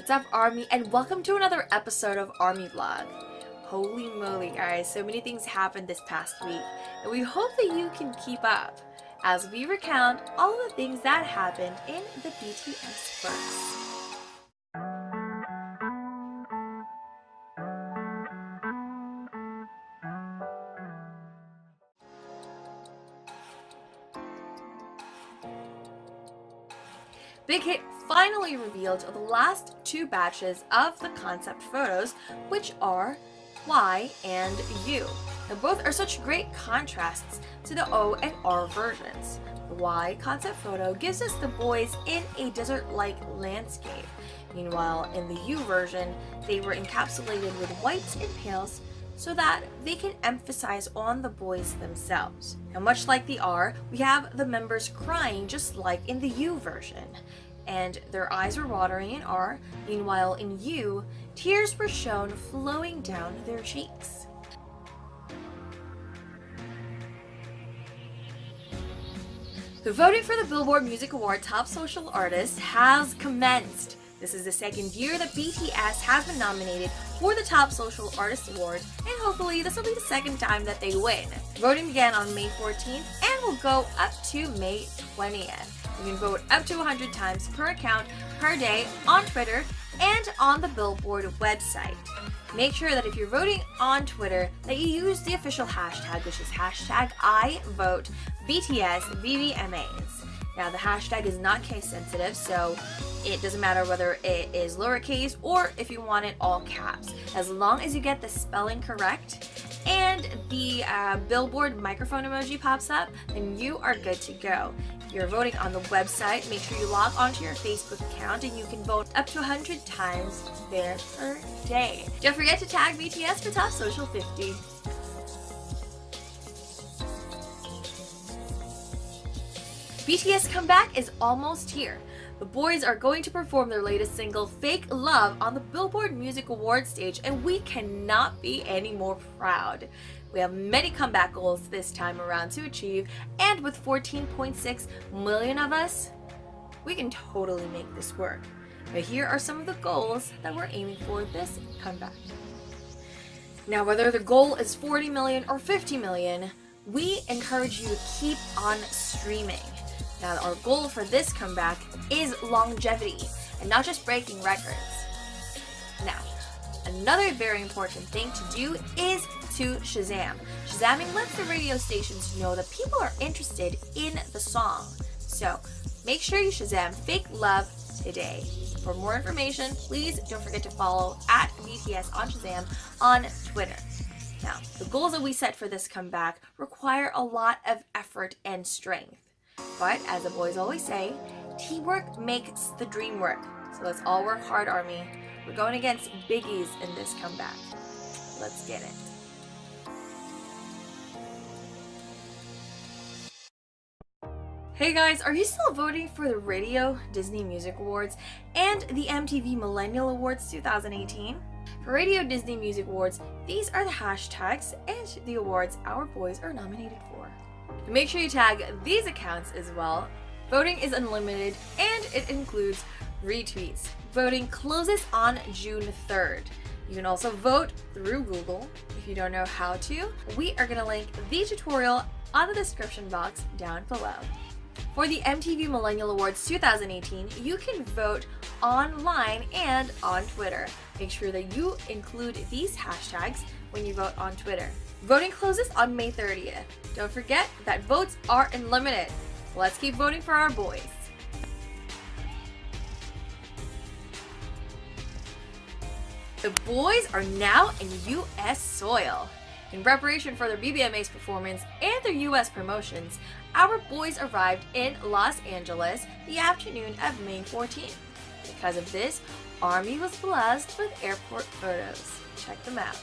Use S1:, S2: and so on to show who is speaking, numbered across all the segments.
S1: What's up, Army, and welcome to another episode of Army Vlog. Holy moly, guys, so many things happened this past week, and we hope that you can keep up as we recount all the things that happened in the BTS verse. Big Hit finally revealed the last two batches of the concept photos, which are Y and U. Now, both are such great contrasts to the O and R versions. The Y concept photo gives us the boys in a desert-like landscape. Meanwhile, in the U version, they were encapsulated with whites and pales so that they can emphasize on the boys themselves. Now, much like the R, we have the members crying just like in the U version, and their eyes were watering in R. Meanwhile, in U, tears were shown flowing down their cheeks. The voting for the Billboard Music Award Top Social Artist has commenced. This is the second year that BTS has been nominated for the Top Social Artist Award, and hopefully this will be the second time that they win. Voting began on May 14th and will go up to May 20th. You can vote up to 100 times per account per day on Twitter and on the Billboard website. Make sure that if you're voting on Twitter that you use the official hashtag, which is hashtag #IVoteBTSBBMAs. Now, the hashtag is not case sensitive, so it doesn't matter whether it is lowercase or if you want it all caps. As long as you get the spelling correct and the Billboard microphone emoji pops up, then you are good to go. If you're voting on the website, make sure you log onto your Facebook account and you can vote up to 100 times there per day. Don't forget to tag BTS for Top Social 50. BTS comeback is almost here. The boys are going to perform their latest single, Fake Love, on the Billboard Music Awards stage, and we cannot be any more proud. We have many comeback goals this time around to achieve, and with 14.6 million of us, we can totally make this work. But here are some of the goals that we're aiming for this comeback. Now, whether the goal is 40 million or 50 million, we encourage you to keep on streaming. Now, our goal for this comeback is longevity and not just breaking records. Now, another very important thing to do is to Shazam. Shazamming lets the radio stations know that people are interested in the song. So, make sure you Shazam Fake Love today. For more information, please don't forget to follow at BTS on Shazam on Twitter. Now, the goals that we set for this comeback require a lot of effort and strength. But, as the boys always say, teamwork makes the dream work. So let's all work hard, Army. We're going against biggies in this comeback. Let's get it. Hey guys, are you still voting for the Radio Disney Music Awards and the MTV Millennial Awards 2018? For Radio Disney Music Awards, these are the hashtags and the awards our boys are nominated for. Make sure you tag these accounts as well. Voting is unlimited and it includes retweets. Voting closes on June 3rd. You can also vote through Google. If you don't know how to, we are going to link the tutorial on the description box down below. For the MTV Millennial Awards 2018, you can vote online and on Twitter. Make sure that you include these hashtags when you vote on Twitter. Voting closes on May 30th. Don't forget that votes are unlimited. Let's keep voting for our boys. The boys are now in U.S. soil. In preparation for their BBMAs performance and their U.S. promotions, our boys arrived in Los Angeles the afternoon of May 14th. Because of this, Army was blessed with airport photos. Check them out.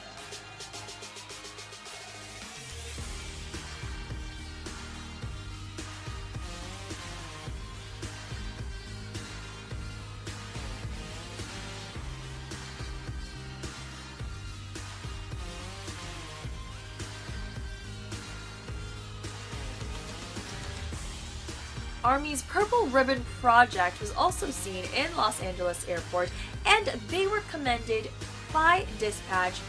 S1: ARMY's Purple Ribbon Project was also seen in Los Angeles Airport, and they were commended by dispatch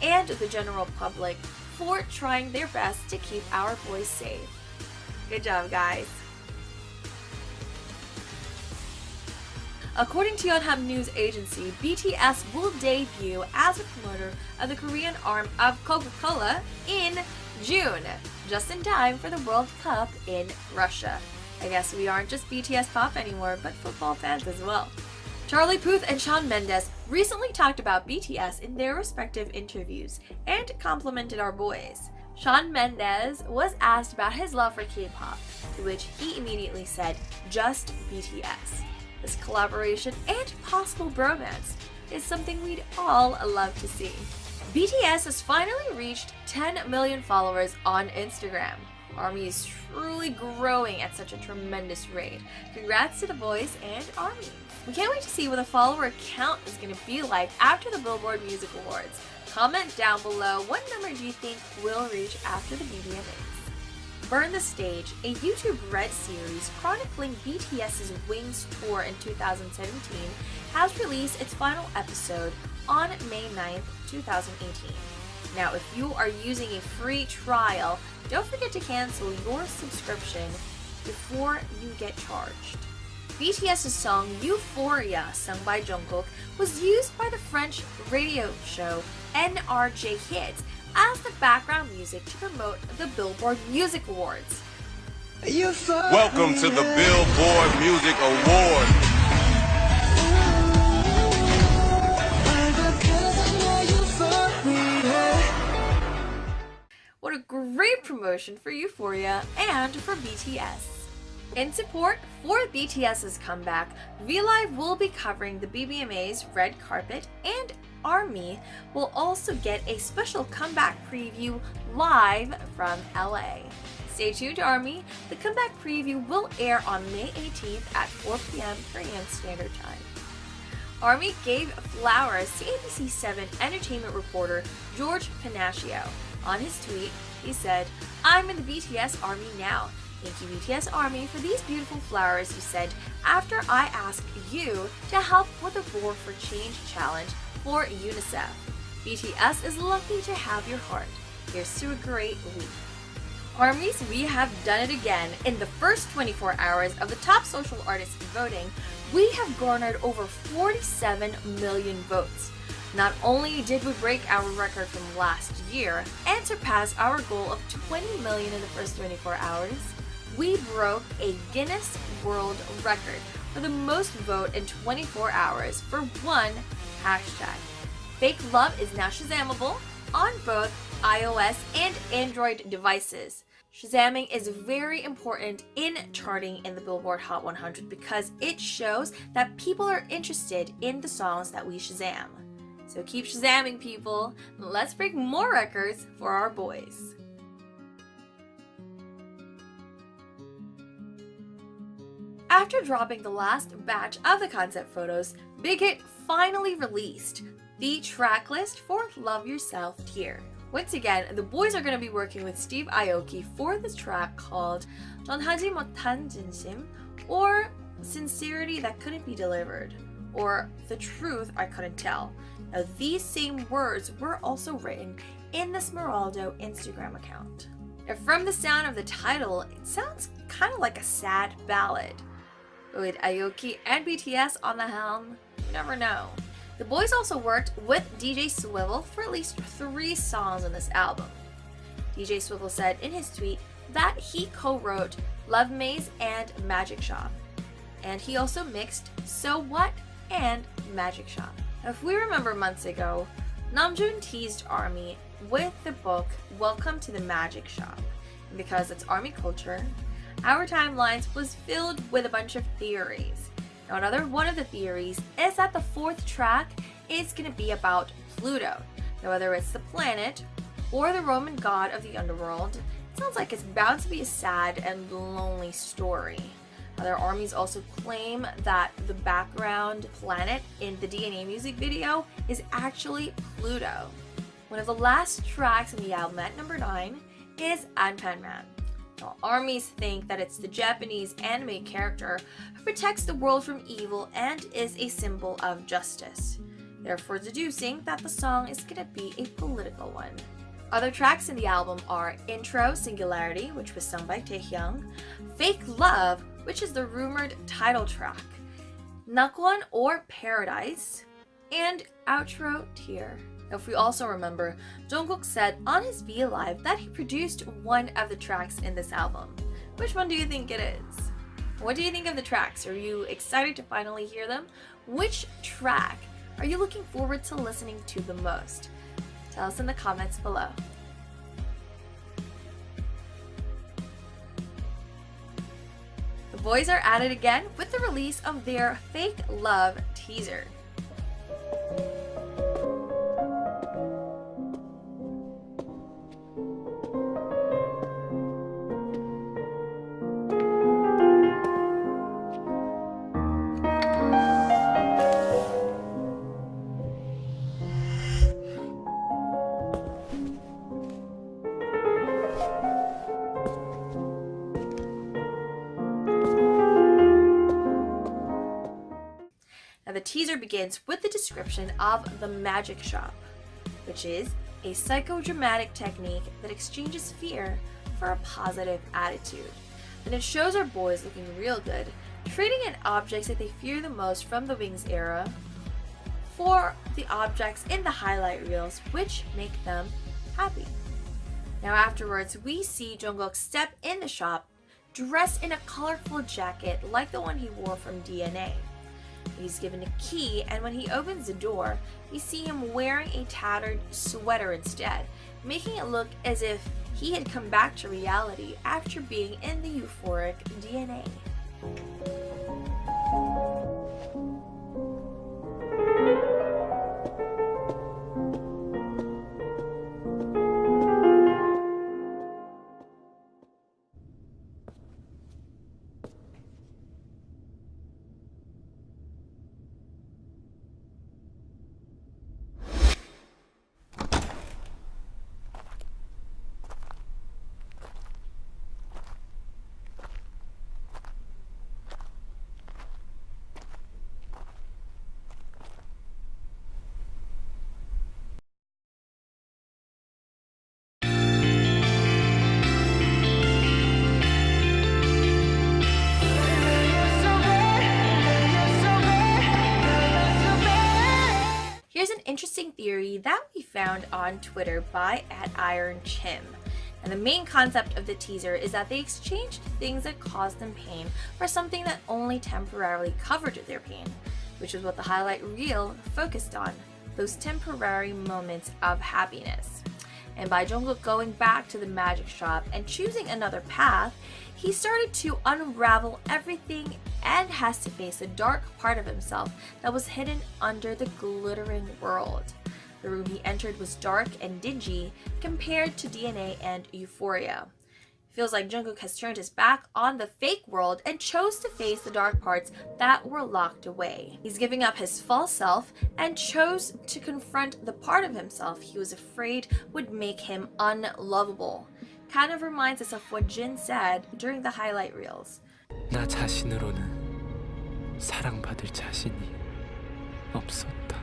S1: and the general public for trying their best to keep our boys safe. Good job, guys. According to Yonhap News Agency, BTS will debut as a promoter of the Korean arm of Coca-Cola in June, just in time for the World Cup in Russia. I guess we aren't just BTS pop anymore, but football fans as well. Charlie Puth and Shawn Mendes recently talked about BTS in their respective interviews and complimented our boys. Shawn Mendes was asked about his love for K-pop, to which he immediately said, "Just BTS." This collaboration and possible bromance is something we'd all love to see. BTS has finally reached 10 million followers on Instagram. ARMY is truly growing at such a tremendous rate. Congrats to the boys and ARMY. We can't wait to see what the follower count is going to be like after the Billboard Music Awards. Comment down below, what number do you think will reach after the BBMAs? Burn the Stage, a YouTube Red series chronicling BTS's Wings tour in 2017, has released its final episode on May 9th, 2018. Now, if you are using a free trial, don't forget to cancel your subscription before you get charged. BTS's song Euphoria, sung by Jungkook, was used by the French radio show NRJ Hits as the background music to promote the Billboard Music Awards.
S2: Welcome to the Billboard Music Awards.
S1: What a great promotion for Euphoria and for BTS. In support for BTS's comeback, V-Live will be covering the BBMA's red carpet, and ARMY will also get a special comeback preview live from LA. Stay tuned, ARMY. The comeback preview will air on May 18th at 4 p.m. Korean Standard Time. ARMY gave flowers to ABC7 entertainment reporter George Panacio. On his tweet, he said, "I'm in the BTS ARMY now. Thank you, BTS ARMY, for these beautiful flowers you sent after I asked you to help with the Roar for Change challenge for UNICEF. BTS is lucky to have your heart. Here's to a great week." ARMYs, we have done it again. In the first 24 hours of the top social artist voting, we have garnered over 47 million votes. Not only did we break our record from last year and surpass our goal of 20 million in the first 24 hours, we broke a Guinness World Record for the most vote in 24 hours for one hashtag. Fake Love is now Shazammable on both iOS and Android devices. Shazamming is very important in charting in the Billboard Hot 100 because it shows that people are interested in the songs that we Shazam. So keep Shazamming, people. Let's break more records for our boys. After dropping the last batch of the concept photos, Big Hit finally released the track list for Love Yourself Here. Once again, the boys are going to be working with Steve Aoki for this track called 전하지 못한 진심, or Sincerity That Couldn't Be Delivered, or The Truth I Couldn't Tell. Now, these same words were also written in the Smeraldo Instagram account. Now, from the sound of the title, it sounds kind of like a sad ballad. But with Aoki and BTS on the helm, you never know. The boys also worked with DJ Swivel for at least 3 songs on this album. DJ Swivel said in his tweet that he co-wrote Love Maze and Magic Shop. And he also mixed So What and Magic Shop. Now, if we remember months ago, Namjoon teased ARMY with the book Welcome to the Magic Shop. And because it's ARMY culture, our timelines was filled with a bunch of theories. Now, another one of the theories is that the 4th track is going to be about Pluto. Now, whether it's the planet or the Roman god of the underworld, it sounds like it's bound to be a sad and lonely story. Other ARMYs also claim that the background planet in the DNA music video is actually Pluto. One of the last tracks in the album at number 9 is Anpanman. Now, armies think that it's the Japanese anime character who protects the world from evil and is a symbol of justice, therefore deducing that the song is gonna be a political one. Other tracks in the album are Intro Singularity, which was sung by Taehyung, Fake Love, which is the rumored title track, Nakwon or Paradise, and Outro Tear. If we also remember, Jungkook said on his V Live that he produced one of the tracks in this album. Which one do you think it is? What do you think of the tracks? Are you excited to finally hear them? Which track are you looking forward to listening to the most? Tell us in the comments below. The boys are at it again with the release of their Fake Love teaser. Now the teaser begins with the description of the magic shop, which is a psychodramatic technique that exchanges fear for a positive attitude. And it shows our boys looking real good, trading in objects that they fear the most from the Wings era for the objects in the highlight reels, which make them happy. Now afterwards, we see Jungkook step in the shop, dressed in a colorful jacket like the one he wore from DNA. He's given a key, and when he opens the door, we see him wearing a tattered sweater instead, making it look as if he had come back to reality after being in the euphoric DNA. Here's an interesting theory that we found on Twitter by @IronChim. And the main concept of the teaser is that they exchanged things that caused them pain for something that only temporarily covered their pain, which is what the highlight reel focused on, those temporary moments of happiness. And by Jungkook going back to the magic shop and choosing another path, he started to unravel everything and has to face a dark part of himself that was hidden under the glittering world. The room he entered was dark and dingy compared to DNA and Euphoria. It feels like Jungkook has turned his back on the fake world and chose to face the dark parts that were locked away. He's giving up his false self and chose to confront the part of himself he was afraid would make him unlovable. Kind of reminds us of what Jin said during the highlight reels.
S3: 나 자신으로는 사랑받을 자신이 없었다.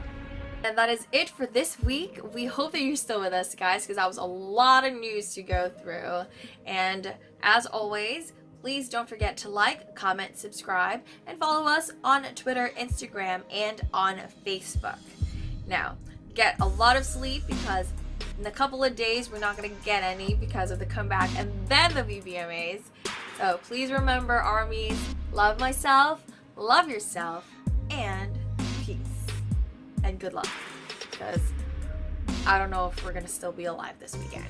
S1: And that is it for this week. We hope that you're still with us, guys, because that was a lot of news to go through. And as always, please don't forget to like, comment, subscribe, and follow us on Twitter, Instagram, and on Facebook. Now, get a lot of sleep because in a couple of days we're not going to get any because of the comeback and then the BBMAs. So please remember, armies, love myself, love yourself, and peace. And good luck, because I don't know if we're gonna still be alive this weekend.